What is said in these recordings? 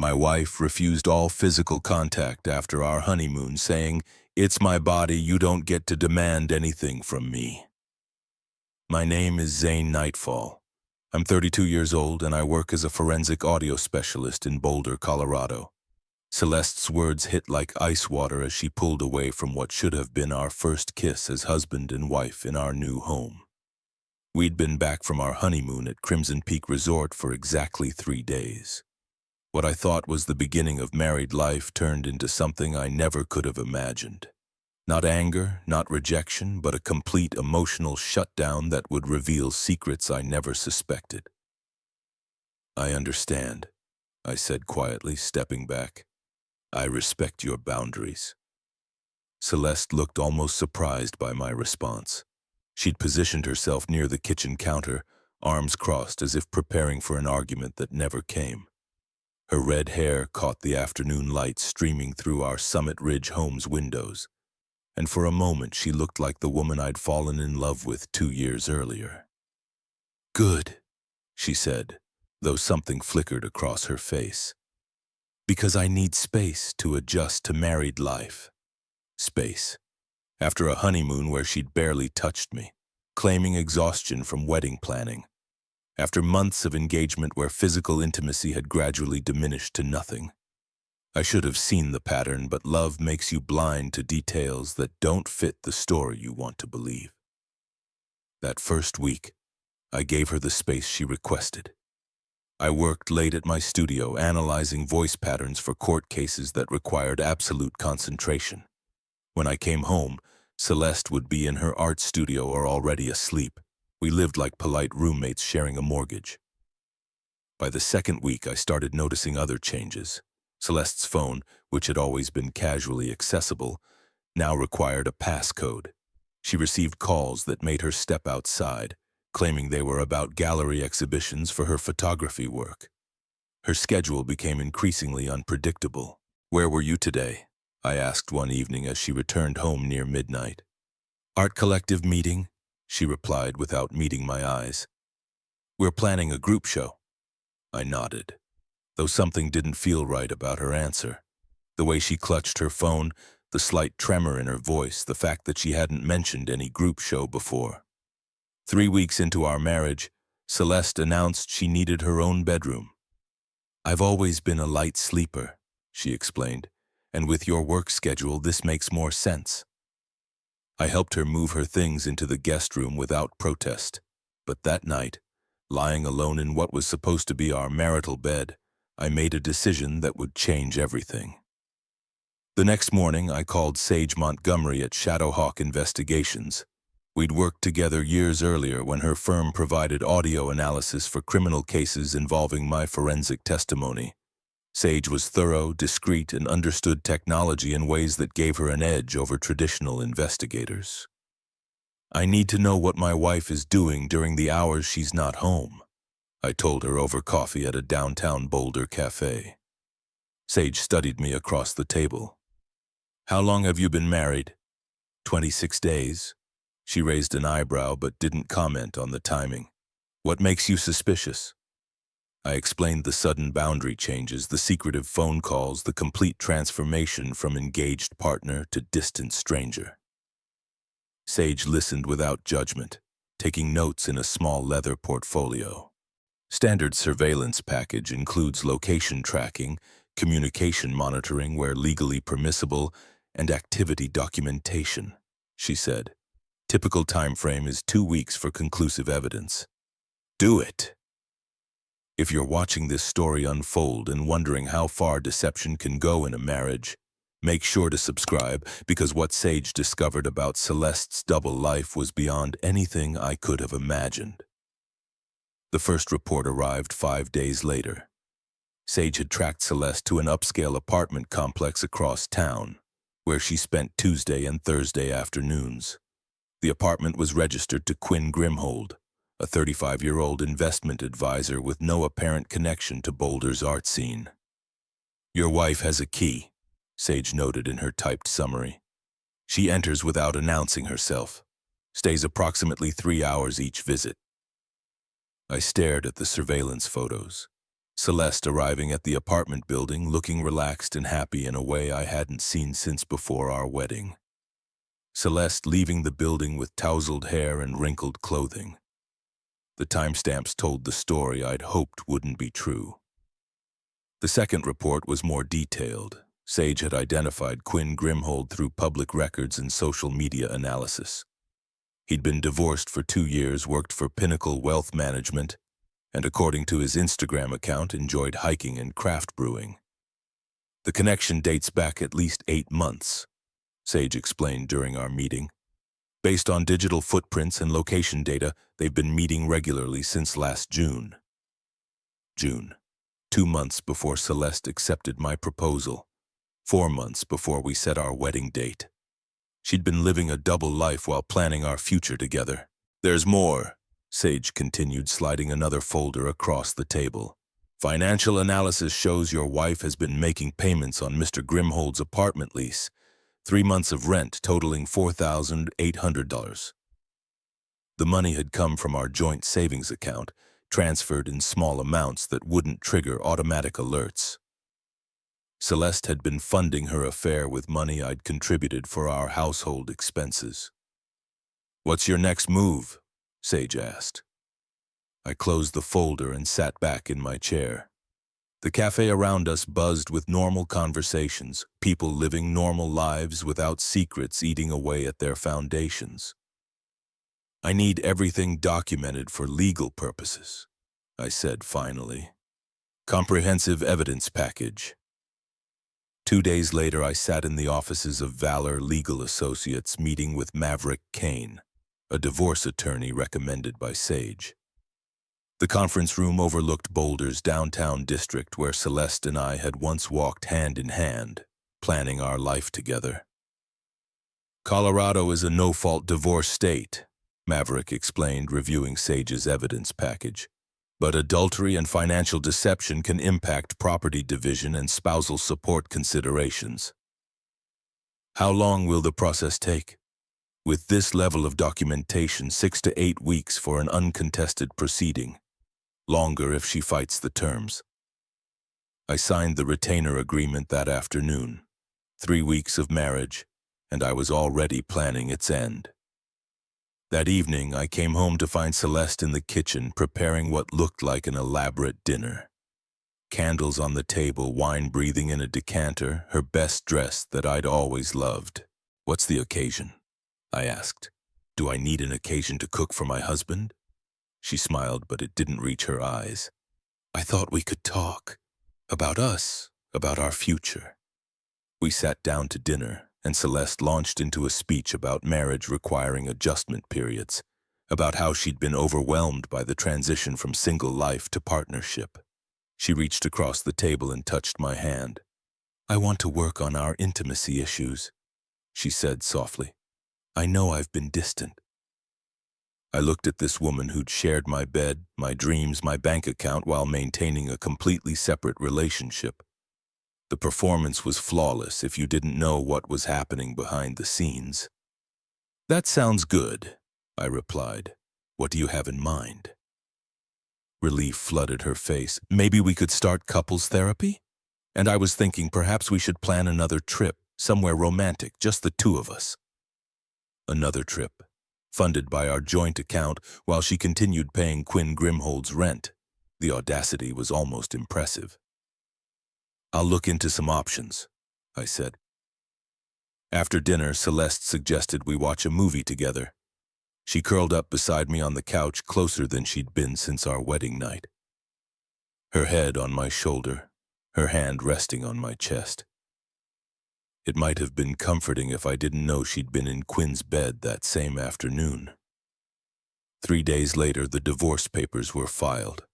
My wife refused all physical contact after our honeymoon, saying, "It's my body, you don't get to demand anything from me." My name is Zane Nightfall. I'm 32 years old and I work as a forensic audio specialist in Boulder, Colorado. Celeste's words hit like ice water as she pulled away from what should have been our first kiss as husband and wife in our new home. We'd been back from our honeymoon at Crimson Peak Resort for exactly 3 days. What I thought was the beginning of married life turned into something I never could have imagined. Not anger, not rejection, but a complete emotional shutdown that would reveal secrets I never suspected. "I understand," I said quietly, stepping back. "I respect your boundaries." Celeste looked almost surprised by my response. She'd positioned herself near the kitchen counter, arms crossed as if preparing for an argument that never came. Her red hair caught the afternoon light streaming through our Summit Ridge home's windows, and for a moment she looked like the woman I'd fallen in love with 2 years earlier. "Good," she said, though something flickered across her face. "Because I need space to adjust to married life." Space. After a honeymoon where she'd barely touched me, claiming exhaustion from wedding planning. After months of engagement where physical intimacy had gradually diminished to nothing. I should have seen the pattern, but love makes you blind to details that don't fit the story you want to believe. That first week, I gave her the space she requested. I worked late at my studio analyzing voice patterns for court cases that required absolute concentration. When I came home, Celeste would be in her art studio or already asleep. We lived like polite roommates sharing a mortgage. By the second week, I started noticing other changes. Celeste's phone, which had always been casually accessible, now required a passcode. She received calls that made her step outside, claiming they were about gallery exhibitions for her photography work. Her schedule became increasingly unpredictable. "Where were you today?" I asked one evening as she returned home near midnight. "Art collective meeting," she replied without meeting my eyes. "We're planning a group show." I nodded, though something didn't feel right about her answer. The way she clutched her phone, the slight tremor in her voice, the fact that she hadn't mentioned any group show before. 3 weeks into our marriage, Celeste announced she needed her own bedroom. "I've always been a light sleeper," she explained, "and with your work schedule, this makes more sense." I helped her move her things into the guest room without protest, but that night, lying alone in what was supposed to be our marital bed, I made a decision that would change everything. The next morning, I called Sage Montgomery at Shadowhawk Investigations. We'd worked together years earlier when her firm provided audio analysis for criminal cases involving my forensic testimony. Sage was thorough, discreet, and understood technology in ways that gave her an edge over traditional investigators. "I need to know what my wife is doing during the hours she's not home," I told her over coffee at a downtown Boulder cafe. Sage studied me across the table. "How long have you been married?" 26 days. She raised an eyebrow but didn't comment on the timing. "What makes you suspicious?" I explained the sudden boundary changes, the secretive phone calls, the complete transformation from engaged partner to distant stranger. Sage listened without judgment, taking notes in a small leather portfolio. Standard surveillance package includes location tracking, communication monitoring where legally permissible, and activity documentation, she said. Typical time frame is 2 weeks for conclusive evidence. Do it. If you're watching this story unfold and wondering how far deception can go in a marriage, make sure to subscribe because what Sage discovered about Celeste's double life was beyond anything I could have imagined. The first report arrived 5 days later. Sage had tracked Celeste to an upscale apartment complex across town, where she spent Tuesday and Thursday afternoons. The apartment was registered to Quinn Grimhold, a 35-year-old investment advisor with no apparent connection to Boulder's art scene. "Your wife has a key," Sage noted in her typed summary. "She enters without announcing herself, stays approximately 3 hours each visit." I stared at the surveillance photos. Celeste arriving at the apartment building looking relaxed and happy in a way I hadn't seen since before our wedding. Celeste leaving the building with tousled hair and wrinkled clothing. The timestamps told the story I'd hoped wouldn't be true. The second report was more detailed. Sage had identified Quinn Grimhold through public records and social media analysis. He'd been divorced for 2 years, worked for Pinnacle Wealth Management, and according to his Instagram account, enjoyed hiking and craft brewing. The connection dates back at least 8 months, Sage explained during our meeting. Based on digital footprints and location data, they've been meeting regularly since last June. June, 2 months before Celeste accepted my proposal, 4 months before we set our wedding date. She'd been living a double life while planning our future together. There's more, Sage continued, sliding another folder across the table. Financial analysis shows your wife has been making payments on Mr. Grimhold's apartment lease, 3 months of rent totaling $4,800. The money had come from our joint savings account, transferred in small amounts that wouldn't trigger automatic alerts. Celeste had been funding her affair with money I'd contributed for our household expenses. "What's your next move?" Sage asked. I closed the folder and sat back in my chair. The cafe around us buzzed with normal conversations, people living normal lives without secrets eating away at their foundations. "I need everything documented for legal purposes," I said finally. "Comprehensive evidence package." 2 days later, I sat in the offices of Valor Legal Associates meeting with Maverick Kane, a divorce attorney recommended by Sage. The conference room overlooked Boulder's downtown district where Celeste and I had once walked hand in hand, planning our life together. "Colorado is a no-fault divorce state," Maverick explained, reviewing Sage's evidence package. "But adultery and financial deception can impact property division and spousal support considerations." "How long will the process take?" "With this level of documentation, 6 to 8 weeks for an uncontested proceeding. Longer if she fights the terms." I signed the retainer agreement that afternoon. 3 weeks of marriage, and I was already planning its end. That evening, I came home to find Celeste in the kitchen preparing what looked like an elaborate dinner. Candles on the table, wine breathing in a decanter, her best dress that I'd always loved. "What's the occasion?" I asked. "Do I need an occasion to cook for my husband?" She smiled, but it didn't reach her eyes. "I thought we could talk. About us, about our future." We sat down to dinner, and Celeste launched into a speech about marriage requiring adjustment periods, about how she'd been overwhelmed by the transition from single life to partnership. She reached across the table and touched my hand. "I want to work on our intimacy issues," she said softly. "I know I've been distant." I looked at this woman who'd shared my bed, my dreams, my bank account while maintaining a completely separate relationship. The performance was flawless if you didn't know what was happening behind the scenes. "That sounds good," I replied. "What do you have in mind?" Relief flooded her face. "Maybe we could start couples therapy? And I was thinking perhaps we should plan another trip, somewhere romantic, just the two of us." Another trip, funded by our joint account while she continued paying Quinn Grimhold's rent. The audacity was almost impressive. "I'll look into some options," I said. After dinner, Celeste suggested we watch a movie together. She curled up beside me on the couch, closer than she'd been since our wedding night. Her head on my shoulder, her hand resting on my chest. It might have been comforting if I didn't know she'd been in Quinn's bed that same afternoon. 3 days later, the divorce papers were filed.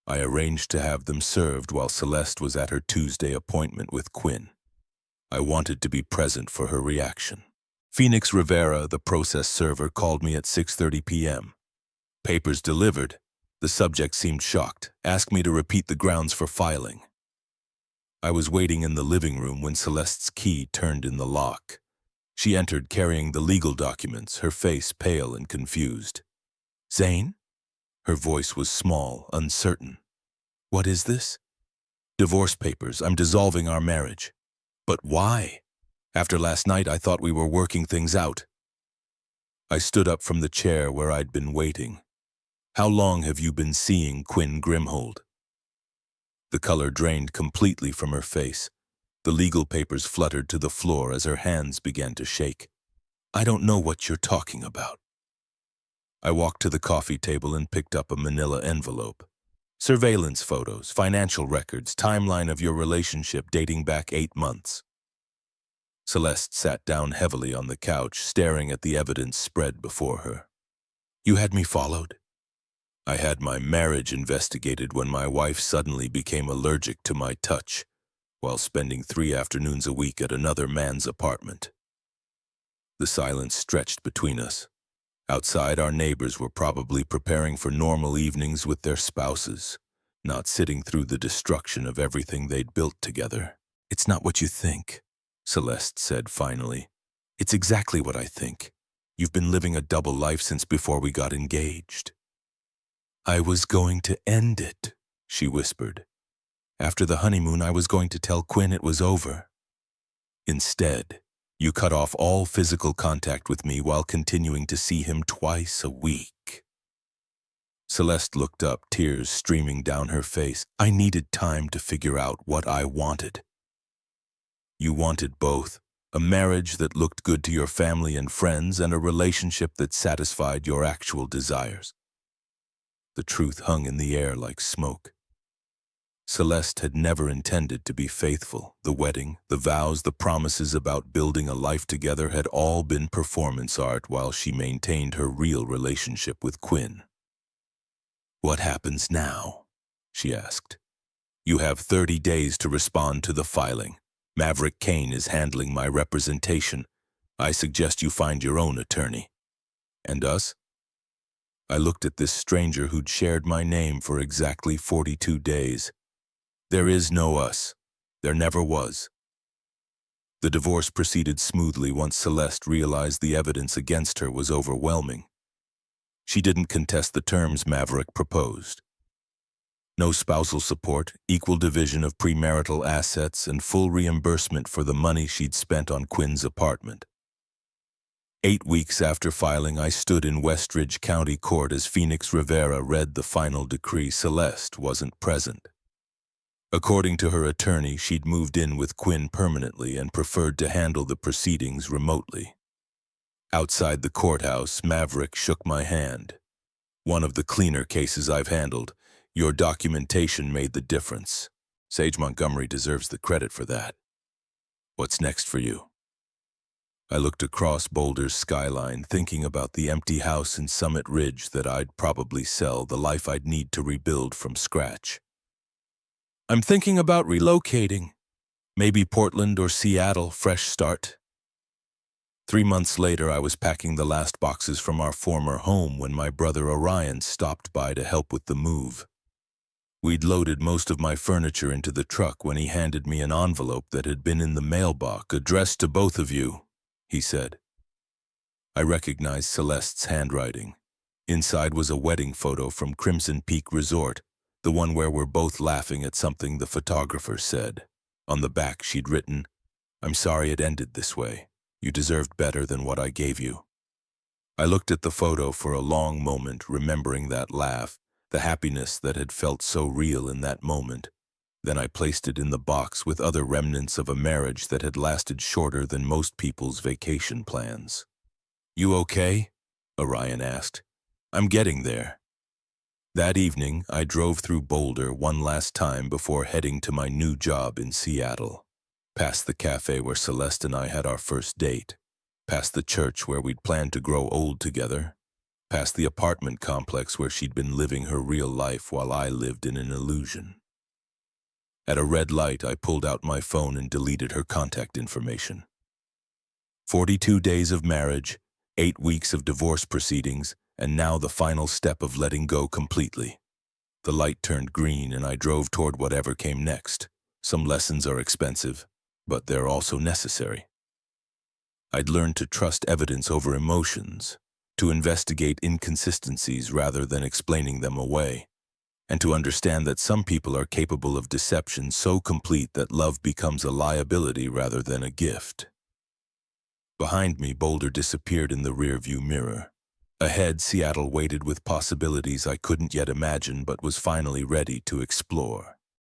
I arranged to have them served while Celeste was at her Tuesday appointment with Quinn. I wanted to be present for her reaction. Phoenix Rivera, the process server, called me at 6:30 p.m. "Papers delivered." The subject seemed shocked, asked me to repeat the grounds for filing. I was waiting in the living room when Celeste's key turned in the lock. She entered carrying the legal documents, her face pale and confused. "Zane?" Her voice was small, uncertain. What is this? Divorce papers. I'm dissolving our marriage. But why? After last night, I thought we were working things out. I stood up from the chair where I'd been waiting. How long have you been seeing Quinn Grimhold? The color drained completely from her face. The legal papers fluttered to the floor as her hands began to shake. I don't know what you're talking about. I walked to the coffee table and picked up a manila envelope. Surveillance photos, financial records, timeline of your relationship dating back 8 months. Celeste sat down heavily on the couch, staring at the evidence spread before her. You had me followed? I had my marriage investigated when my wife suddenly became allergic to my touch, while spending 3 afternoons a week at another man's apartment. The silence stretched between us. Outside, our neighbors were probably preparing for normal evenings with their spouses, not sitting through the destruction of everything they'd built together. It's not what you think, Celeste said finally. It's exactly what I think. You've been living a double life since before we got engaged. I was going to end it, she whispered. After the honeymoon, I was going to tell Quinn it was over. Instead, you cut off all physical contact with me while continuing to see him twice a week. Celeste looked up, tears streaming down her face. I needed time to figure out what I wanted. You wanted both, a marriage that looked good to your family and friends and a relationship that satisfied your actual desires. The truth hung in the air like smoke. Celeste had never intended to be faithful. The wedding, the vows, the promises about building a life together had all been performance art while she maintained her real relationship with Quinn. What happens now? She asked. You have 30 days to respond to the filing. Maverick Kane is handling my representation. I suggest you find your own attorney. And us? I looked at this stranger who'd shared my name for exactly 42 days. There is no us. There never was. The divorce proceeded smoothly once Celeste realized the evidence against her was overwhelming. She didn't contest the terms Maverick proposed. No spousal support, equal division of premarital assets, and full reimbursement for the money she'd spent on Quinn's apartment. 8 weeks after filing, I stood in Westridge County Court as Phoenix Rivera read the final decree. Celeste wasn't present. According to her attorney, she'd moved in with Quinn permanently and preferred to handle the proceedings remotely. Outside the courthouse, Maverick shook my hand. One of the cleaner cases I've handled. Your documentation made the difference. Sage Montgomery deserves the credit for that. What's next for you? I looked across Boulder's skyline, thinking about the empty house in Summit Ridge that I'd probably sell, the life I'd need to rebuild from scratch. I'm thinking about relocating. Maybe Portland or Seattle, fresh start. 3 months later, I was packing the last boxes from our former home when my brother Orion stopped by to help with the move. We'd loaded most of my furniture into the truck when he handed me an envelope that had been in the mailbox. Addressed to both of you, he said. I recognized Celeste's handwriting. Inside was a wedding photo from Crimson Peak Resort, the one where we're both laughing at something the photographer said. On the back, she'd written, I'm sorry it ended this way. You deserved better than what I gave you. I looked at the photo for a long moment, remembering that laugh, the happiness that had felt so real in that moment. Then I placed it in the box with other remnants of a marriage that had lasted shorter than most people's vacation plans. You okay? Orion asked. I'm getting there. That evening, I drove through Boulder one last time before heading to my new job in Seattle. Past the cafe where Celeste and I had our first date. Past the church where we'd planned to grow old together. Past the apartment complex where she'd been living her real life while I lived in an illusion. At a red light, I pulled out my phone and deleted her contact information. 42 days of marriage, 8 weeks of divorce proceedings, and now the final step of letting go completely. The light turned green and I drove toward whatever came next. Some lessons are expensive, but they're also necessary. I'd learned to trust evidence over emotions, to investigate inconsistencies rather than explaining them away, and to understand that some people are capable of deception so complete that love becomes a liability rather than a gift. Behind me, Boulder disappeared in the rearview mirror. Ahead, Seattle waited with possibilities I couldn't yet imagine but was finally ready to explore.